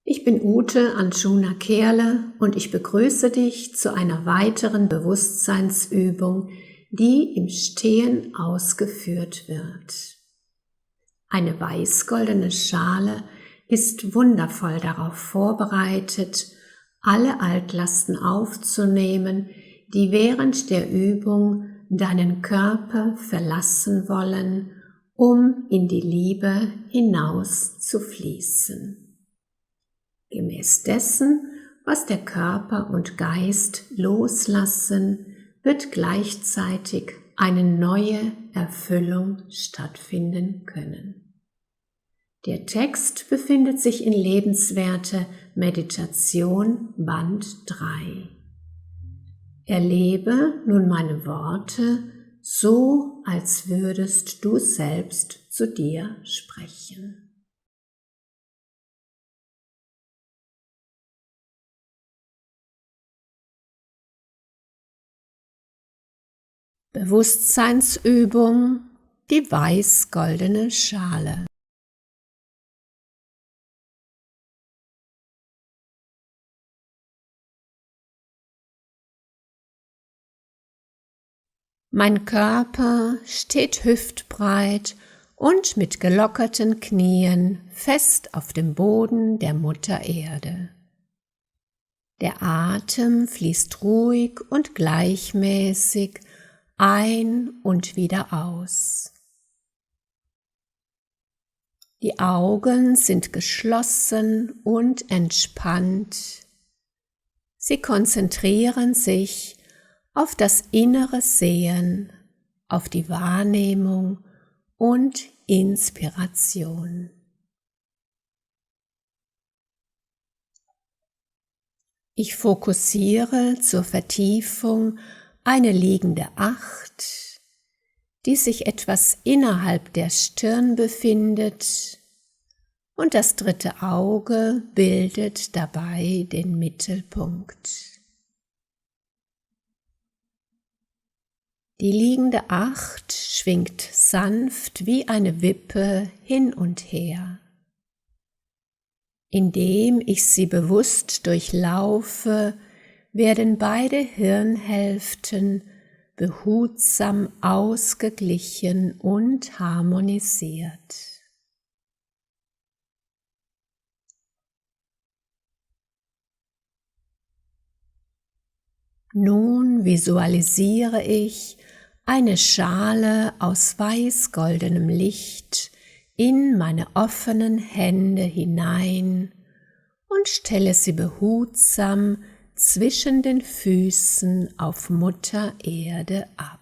Ich bin Ute Anjuna Kehrle und ich begrüße dich zu einer weiteren Bewusstseinsübung, die im Stehen ausgeführt wird. Eine weiß-goldene Schale ist wundervoll darauf vorbereitet, alle Altlasten aufzunehmen, die während der Übung deinen Körper verlassen wollen, um in die Liebe hinaus zu fließen. Gemäß dessen, was der Körper und Geist loslassen, wird gleichzeitig eine neue Erfüllung stattfinden können. Der Text befindet sich in Lebenswerte Meditation Band 3. Erlebe nun meine Worte so, als würdest du selbst zu dir sprechen. Bewusstseinsübung, die weiß-goldene Schale. Mein Körper steht hüftbreit und mit gelockerten Knien fest auf dem Boden der Mutter Erde. Der Atem fließt ruhig und gleichmäßig ein und wieder aus. Die Augen sind geschlossen und entspannt. Sie konzentrieren sich auf das innere Sehen, auf die Wahrnehmung und Inspiration. Ich fokussiere zur Vertiefung eine liegende Acht, die sich etwas innerhalb der Stirn befindet, und das dritte Auge bildet dabei den Mittelpunkt. Die liegende Acht schwingt sanft wie eine Wippe hin und her. Indem ich sie bewusst durchlaufe, werden beide Hirnhälften behutsam ausgeglichen und harmonisiert. Nun visualisiere ich eine Schale aus weiß-goldenem Licht in meine offenen Hände hinein und stelle sie behutsam zwischen den Füßen auf Mutter Erde ab.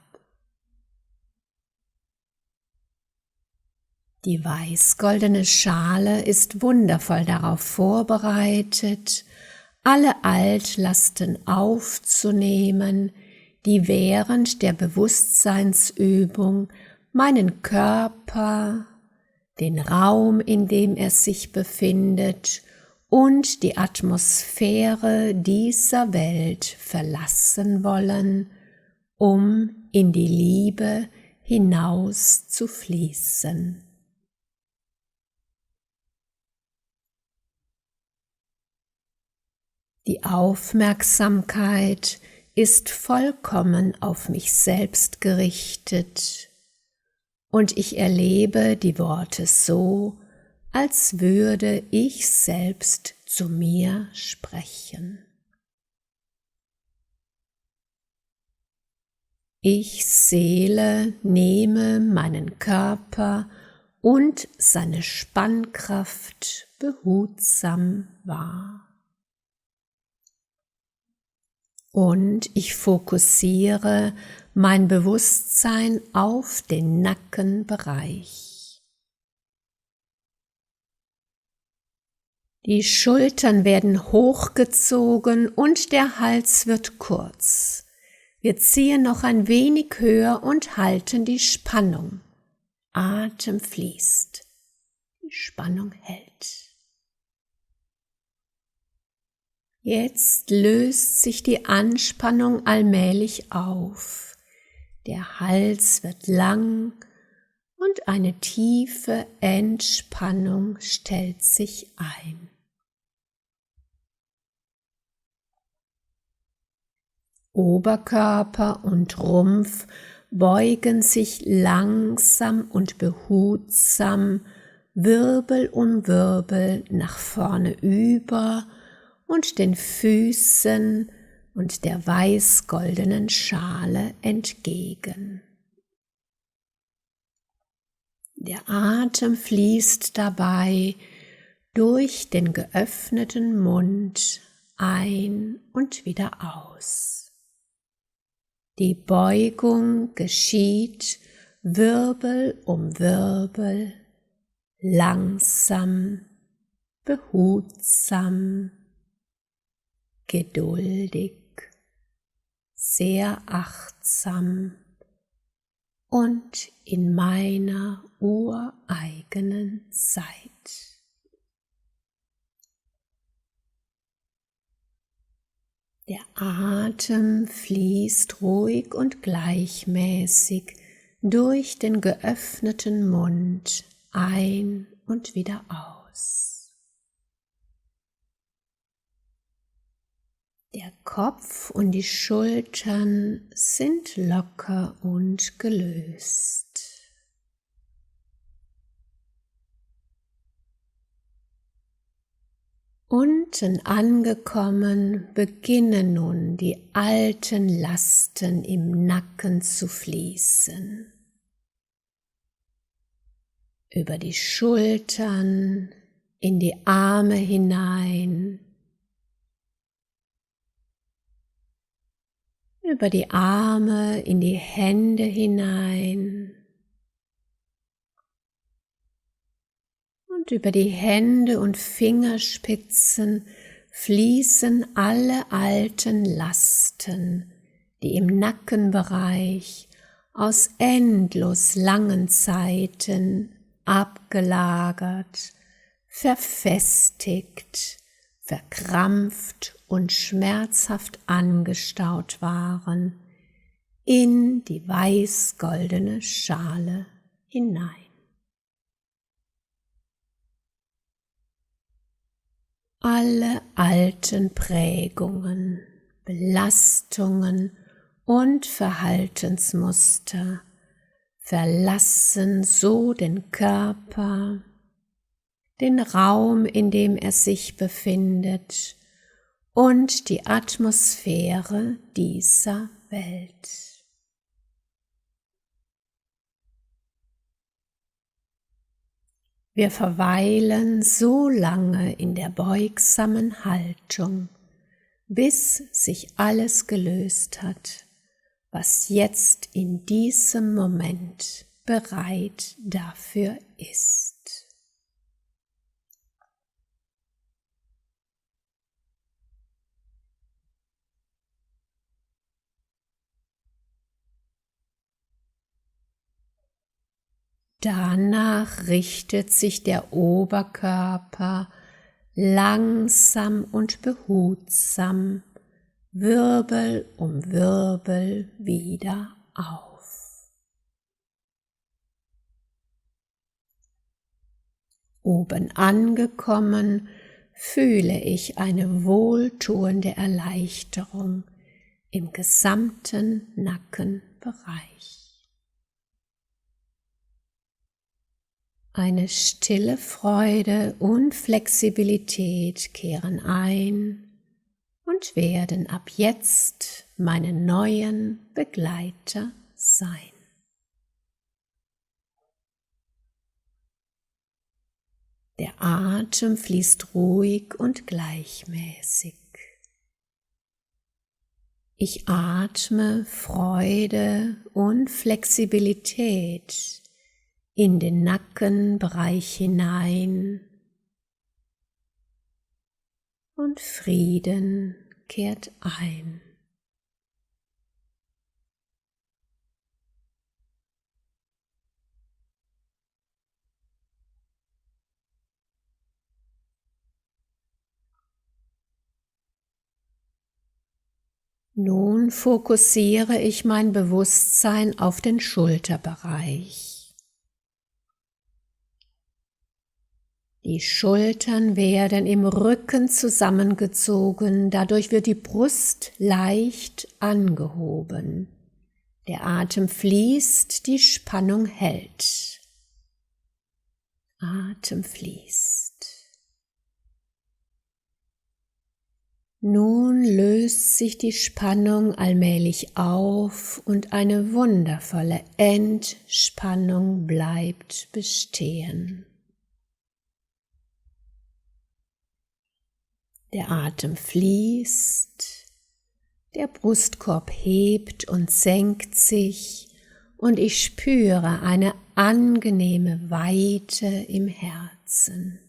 Die weiß-goldene Schale ist wundervoll darauf vorbereitet, alle Altlasten aufzunehmen, die während der Bewusstseinsübung meinen Körper, den Raum, in dem er sich befindet, und die Atmosphäre dieser Welt verlassen wollen, um in die Liebe hinaus zu fließen. Die Aufmerksamkeit ist vollkommen auf mich selbst gerichtet und ich erlebe die Worte so, als würde ich selbst zu mir sprechen. Ich, Seele, nehme meinen Körper und seine Spannkraft behutsam wahr. Und ich fokussiere mein Bewusstsein auf den Nackenbereich. Die Schultern werden hochgezogen und der Hals wird kurz. Wir ziehen noch ein wenig höher und halten die Spannung. Atem fließt. Die Spannung hält. Jetzt löst sich die Anspannung allmählich auf. Der Hals wird lang und eine tiefe Entspannung stellt sich ein. Oberkörper und Rumpf beugen sich langsam und behutsam Wirbel um Wirbel nach vorne über und den Füßen und der weiß-goldenen Schale entgegen. Der Atem fließt dabei durch den geöffneten Mund ein und wieder aus. Die Beugung geschieht Wirbel um Wirbel, langsam, behutsam, geduldig, sehr achtsam und in meiner ureigenen Zeit. Der Atem fließt ruhig und gleichmäßig durch den geöffneten Mund ein und wieder aus. Der Kopf und die Schultern sind locker und gelöst. Unten angekommen beginnen nun die alten Lasten im Nacken zu fließen. Über die Schultern, in die Arme hinein, über die Arme in die Hände hinein und über die Hände und Fingerspitzen fließen alle alten Lasten, die im Nackenbereich aus endlos langen Zeiten abgelagert, verfestigt, verkrampft und schmerzhaft angestaut waren, in die weiß-goldene Schale hinein. Alle alten Prägungen, Belastungen und Verhaltensmuster verlassen so den Körper, den Raum, in dem er sich befindet, und die Atmosphäre dieser Welt. Wir verweilen so lange in der beugsamen Haltung, bis sich alles gelöst hat, was jetzt in diesem Moment bereit dafür ist. Danach richtet sich der Oberkörper langsam und behutsam, Wirbel um Wirbel wieder auf. Oben angekommen, fühle ich eine wohltuende Erleichterung im gesamten Nackenbereich. Eine stille Freude und Flexibilität kehren ein und werden ab jetzt meine neuen Begleiter sein. Der Atem fließt ruhig und gleichmäßig. Ich atme Freude und Flexibilität in den Nackenbereich hinein und Frieden kehrt ein. Nun fokussiere ich mein Bewusstsein auf den Schulterbereich. Die Schultern werden im Rücken zusammengezogen, dadurch wird die Brust leicht angehoben. Der Atem fließt, die Spannung hält. Atem fließt. Nun löst sich die Spannung allmählich auf und eine wundervolle Entspannung bleibt bestehen. Der Atem fließt, der Brustkorb hebt und senkt sich und ich spüre eine angenehme Weite im Herzen.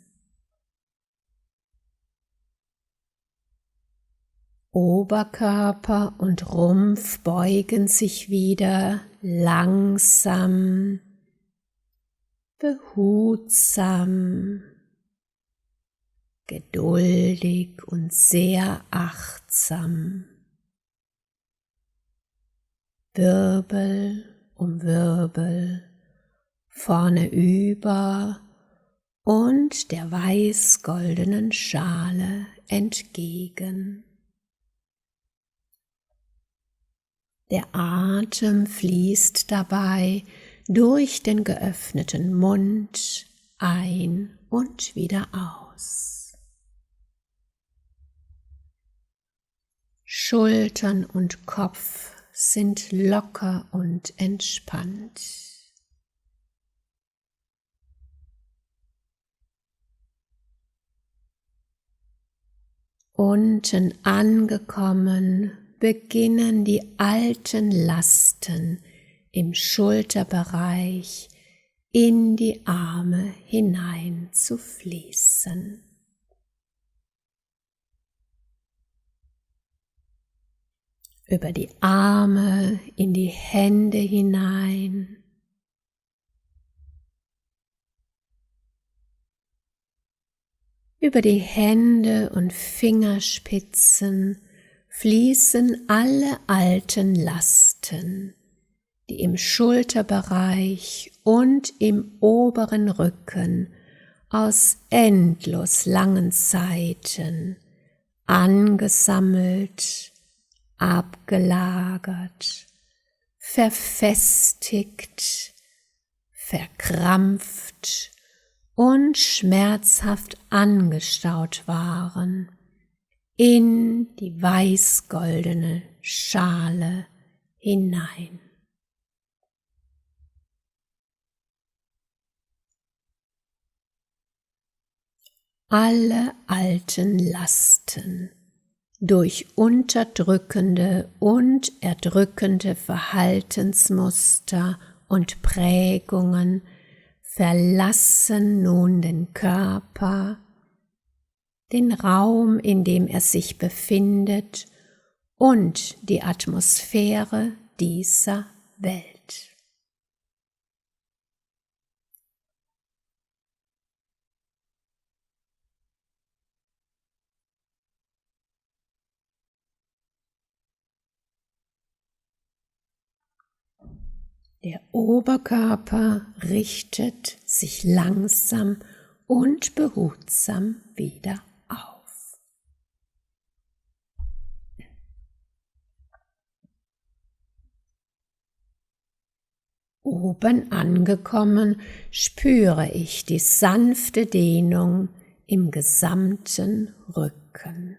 Oberkörper und Rumpf beugen sich wieder langsam, behutsam, geduldig und sehr achtsam. Wirbel um Wirbel, vorne über und der weiß-goldenen Schale entgegen. Der Atem fließt dabei durch den geöffneten Mund ein und wieder aus. Schultern und Kopf sind locker und entspannt. Unten angekommen beginnen die alten Lasten im Schulterbereich in die Arme hinein zu fließen. Über die Arme in die Hände hinein. Über die Hände und Fingerspitzen fließen alle alten Lasten, die im Schulterbereich und im oberen Rücken aus endlos langen Zeiten angesammelt, abgelagert, verfestigt, verkrampft und schmerzhaft angestaut waren, in die weiß-goldene Schale hinein. Alle alten Lasten durch unterdrückende und erdrückende Verhaltensmuster und Prägungen verlassen nun den Körper, den Raum, in dem er sich befindet und die Atmosphäre dieser Welt. Der Oberkörper richtet sich langsam und behutsam wieder auf. Oben angekommen spüre ich die sanfte Dehnung im gesamten Rücken.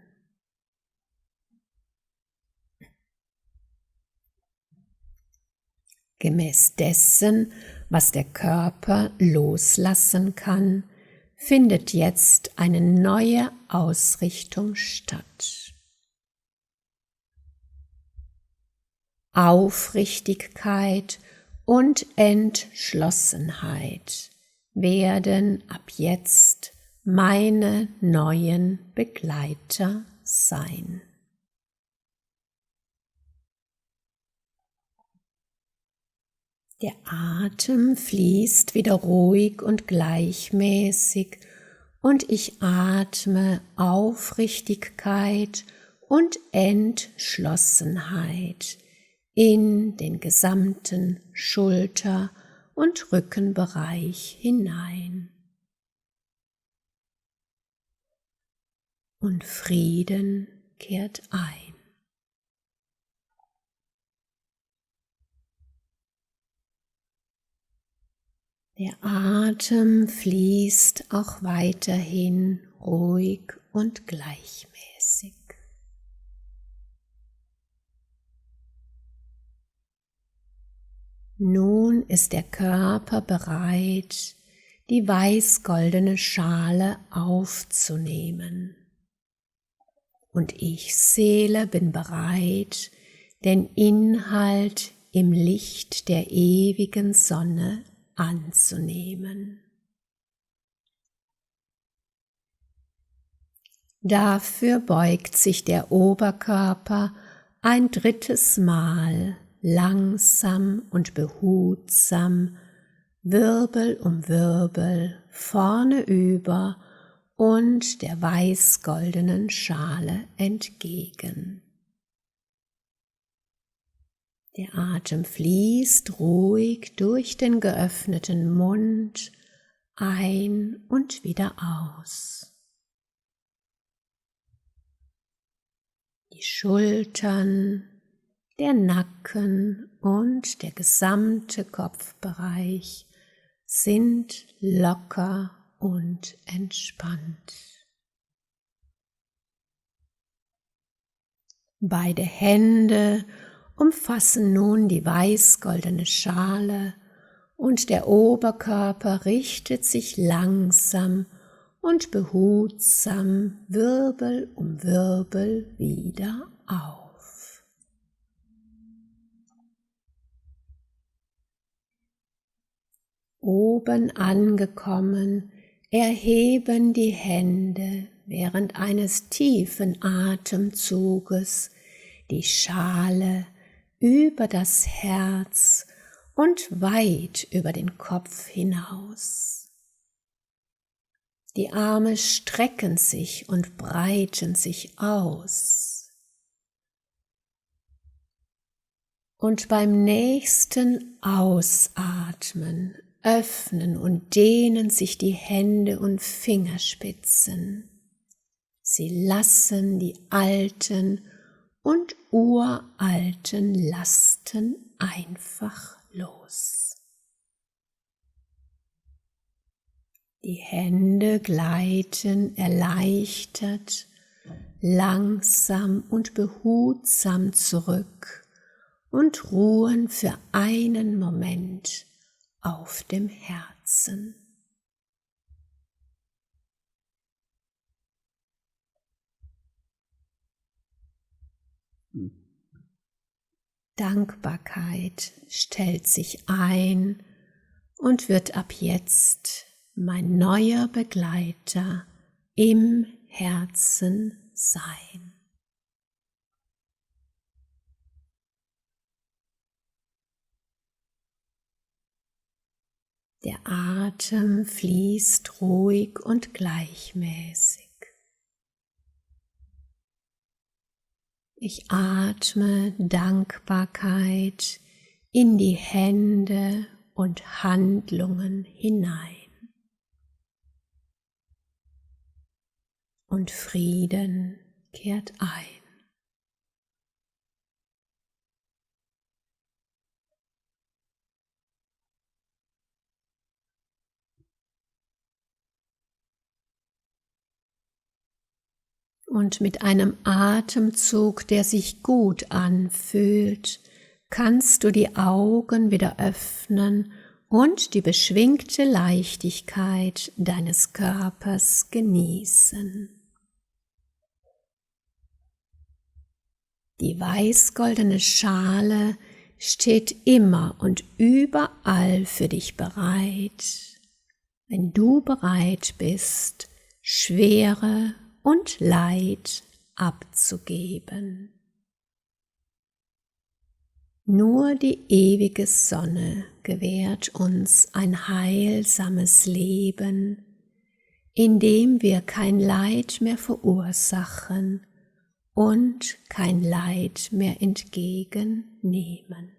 Gemäß dessen, was der Körper loslassen kann, findet jetzt eine neue Ausrichtung statt. Aufrichtigkeit und Entschlossenheit werden ab jetzt meine neuen Begleiter sein. Der Atem fließt wieder ruhig und gleichmäßig und ich atme Aufrichtigkeit und Entschlossenheit in den gesamten Schulter- und Rückenbereich hinein. und Frieden kehrt ein. Der Atem fließt auch weiterhin ruhig und gleichmäßig. Nun ist der Körper bereit, die weiß-goldene Schale aufzunehmen. Und ich, Seele, bin bereit, den Inhalt im Licht der ewigen Sonne anzunehmen. Dafür beugt sich der Oberkörper ein drittes Mal langsam und behutsam, Wirbel um Wirbel, vorne über und der weiß-goldenen Schale entgegen. Der Atem fließt ruhig durch den geöffneten Mund ein und wieder aus. Die Schultern, der Nacken und der gesamte Kopfbereich sind locker und entspannt. Beide Hände umfassen nun die weiß-goldene Schale und der Oberkörper richtet sich langsam und behutsam Wirbel um Wirbel wieder auf. Oben angekommen, erheben die Hände während eines tiefen Atemzuges die Schale über das Herz und weit über den Kopf hinaus. Die Arme strecken sich und breiten sich aus. Und beim nächsten Ausatmen öffnen und dehnen sich die Hände und Fingerspitzen. Sie lassen die alten und uralten Lasten einfach los. Die Hände gleiten erleichtert, langsam und behutsam zurück und ruhen für einen Moment auf dem Herzen. Dankbarkeit stellt sich ein und wird ab jetzt mein neuer Begleiter im Herzen sein. Der Atem fließt ruhig und gleichmäßig. Ich atme Dankbarkeit in die Hände und Handlungen hinein. Und Frieden kehrt ein. Und mit einem Atemzug, der sich gut anfühlt, kannst du die Augen wieder öffnen und die beschwingte Leichtigkeit deines Körpers genießen. Die weiß-goldene Schale steht immer und überall für dich bereit, wenn du bereit bist, Schwere und Leid abzugeben. Nur die ewige Sonne gewährt uns ein heilsames Leben, in dem wir kein Leid mehr verursachen und kein Leid mehr entgegennehmen.